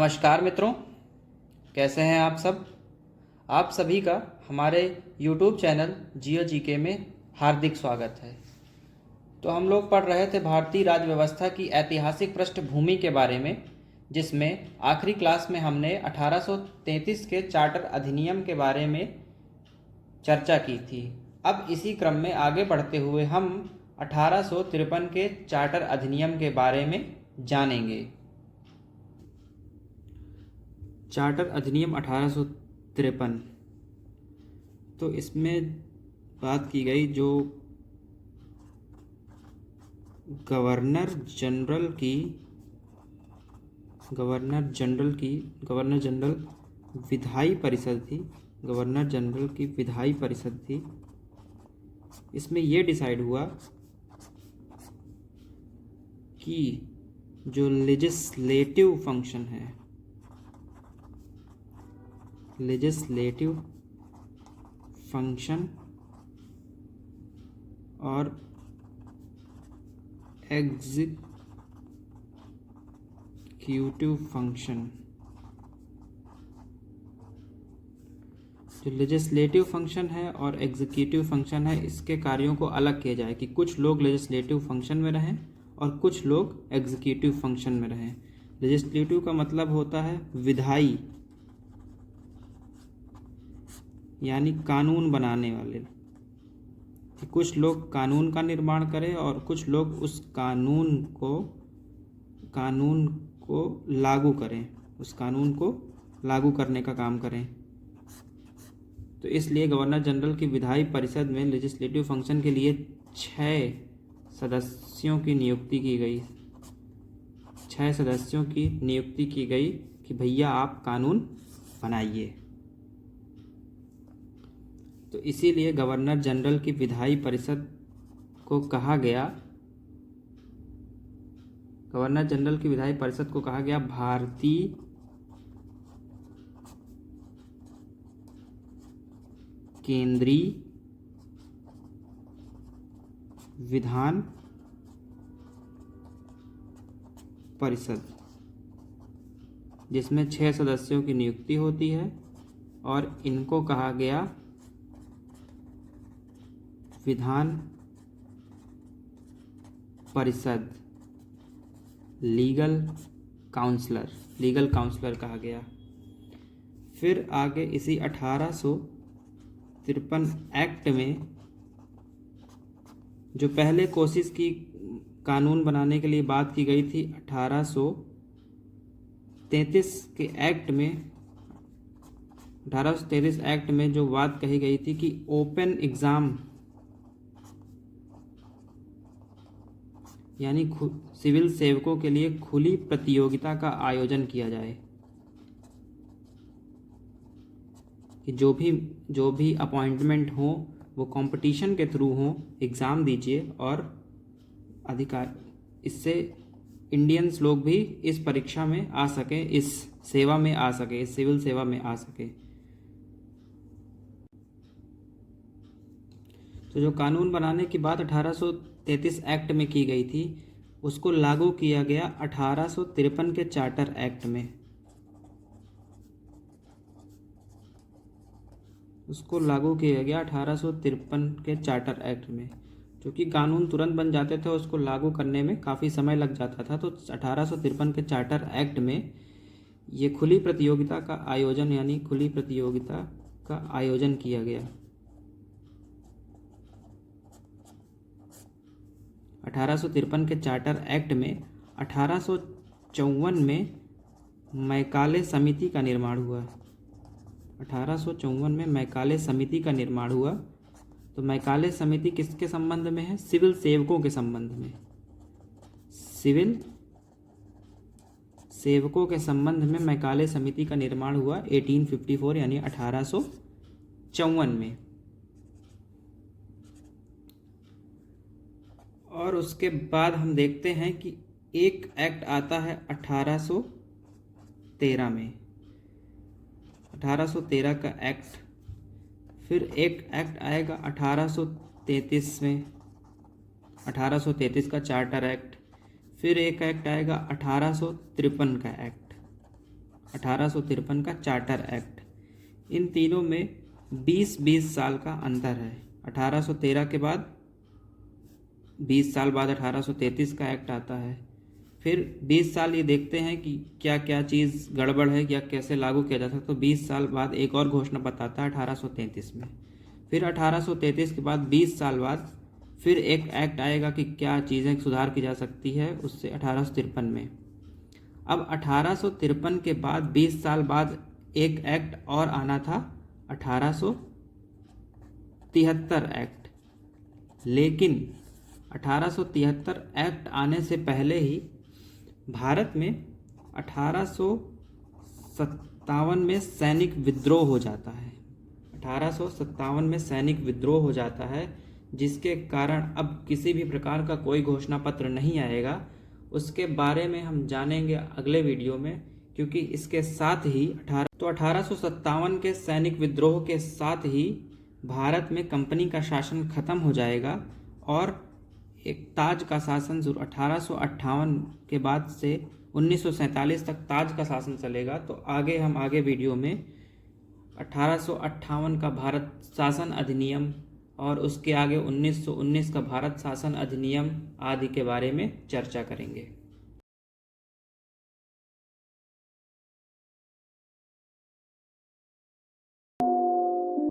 नमस्कार मित्रों, कैसे हैं आप सब। आप सभी का हमारे YouTube चैनल जियो जीके में हार्दिक स्वागत है। तो हम लोग पढ़ रहे थे भारतीय राज्य व्यवस्था की ऐतिहासिक पृष्ठभूमि के बारे में, जिसमें आखिरी क्लास में हमने 1833 के चार्टर अधिनियम के बारे में चर्चा की थी। अब इसी क्रम में आगे बढ़ते हुए हम 1853 के चार्टर अधिनियम के बारे में जानेंगे। चार्टर अधिनियम 1853, तो इसमें बात की गई जो गवर्नर जनरल विधायी परिषद थी। गवर्नर जनरल की विधायी परिषद थी। इसमें यह डिसाइड हुआ कि जो लेजिस्लेटिव फंक्शन है, लेजिस्लेटिव फंक्शन और एग्जीक्यूटिव फंक्शन, जो लेजिस्लेटिव फंक्शन है और एग्जीक्यूटिव फंक्शन है, इसके कार्यों को अलग किया जाए कि कुछ लोग लेजिस्लेटिव फंक्शन में रहें और कुछ लोग एग्जीक्यूटिव फंक्शन में रहें। लेजिस्लेटिव का मतलब होता है विधायी, यानी कानून बनाने वाले, कि कुछ लोग कानून का निर्माण करें और कुछ लोग उस कानून को लागू करें, उस कानून को लागू करने का काम करें। तो इसलिए गवर्नर जनरल की विधायी परिषद में लेजिस्लेटिव फंक्शन के लिए 6 सदस्यों की नियुक्ति की गई। 6 सदस्यों की नियुक्ति की गई कि भैया आप कानून बनाइए। तो इसीलिए गवर्नर जनरल की विधायी परिषद को कहा गया भारतीय केंद्रीय विधान परिषद, जिसमें 6 सदस्यों की नियुक्ति होती है और इनको कहा गया विधान परिषद, लीगल काउंसलर कहा गया। फिर आगे इसी 1853 एक्ट में जो पहले कोशिश की कानून बनाने के लिए बात की गई थी, 1833 के एक्ट में 1833 एक्ट में जो बात कही गई थी कि ओपन एग्ज़ाम, यानी सिविल सेवकों के लिए खुली प्रतियोगिता का आयोजन किया जाए, कि जो भी अपॉइंटमेंट हो वो कंपटीशन के थ्रू हो, एग्ज़ाम दीजिए और इससे इंडियंस लोग भी इस परीक्षा में आ सकें, इस सेवा में आ सके, इस सिविल सेवा में आ सके। तो जो कानून बनाने की बात 1833 एक्ट में की गई थी, उसको लागू किया गया 1853 के चार्टर एक्ट में। उसको लागू किया गया 1853 के चार्टर एक्ट में। क्योंकि कानून तुरंत बन जाते थे, उसको लागू करने में काफ़ी समय लग जाता था, तो 1853 के चार्टर एक्ट में ये खुली प्रतियोगिता का आयोजन किया गया। 1853 के चार्टर एक्ट में 1854 में मैकाले समिति का निर्माण हुआ। 1854 में मैकाले समिति का निर्माण हुआ। तो मैकाले समिति किसके संबंध में है? सिविल सेवकों के संबंध में। सिविल सेवकों के संबंध में मैकाले समिति का निर्माण हुआ 1854 यानी 1854 में। और उसके बाद हम देखते हैं कि एक एक्ट आता है 1813 में, 1813 का एक्ट। फिर एक एक्ट आएगा 1833 में, 1833 का चार्टर एक्ट। फिर एक एक्ट आएगा 1853 का एक्ट। 1853 का चार्टर एक्ट। इन तीनों में 20-20 साल का अंतर है। 1813 के बाद 20 साल बाद 1833 का एक्ट आता है। फिर 20 साल ये देखते हैं कि क्या क्या चीज़ गड़बड़ है या कैसे लागू किया जा सकता है, तो 20 साल बाद एक और घोषणा पत्र आता है 1833 में। फिर 1833 के बाद 20 साल बाद फिर एक एक्ट आएगा कि क्या चीज़ें सुधार की जा सकती है, उससे 1853 में। अब 1853 के बाद 20 साल बाद एक एक्ट और आना था 1873 एक्ट। लेकिन 1873 एक्ट आने से पहले ही भारत में 1857 में सैनिक विद्रोह हो जाता है। 1857 में सैनिक विद्रोह हो जाता है, जिसके कारण अब किसी भी प्रकार का कोई घोषणा पत्र नहीं आएगा। उसके बारे में हम जानेंगे अगले वीडियो में, क्योंकि इसके साथ ही 1857 के सैनिक विद्रोह के साथ ही भारत में कंपनी का शासन खत्म हो जाएगा और एक ताज का शासन 1858 के बाद से 1947 तक ताज का शासन चलेगा। तो हम आगे वीडियो में 1858 का भारत शासन अधिनियम और उसके आगे 1919 का भारत शासन अधिनियम आदि के बारे में चर्चा करेंगे।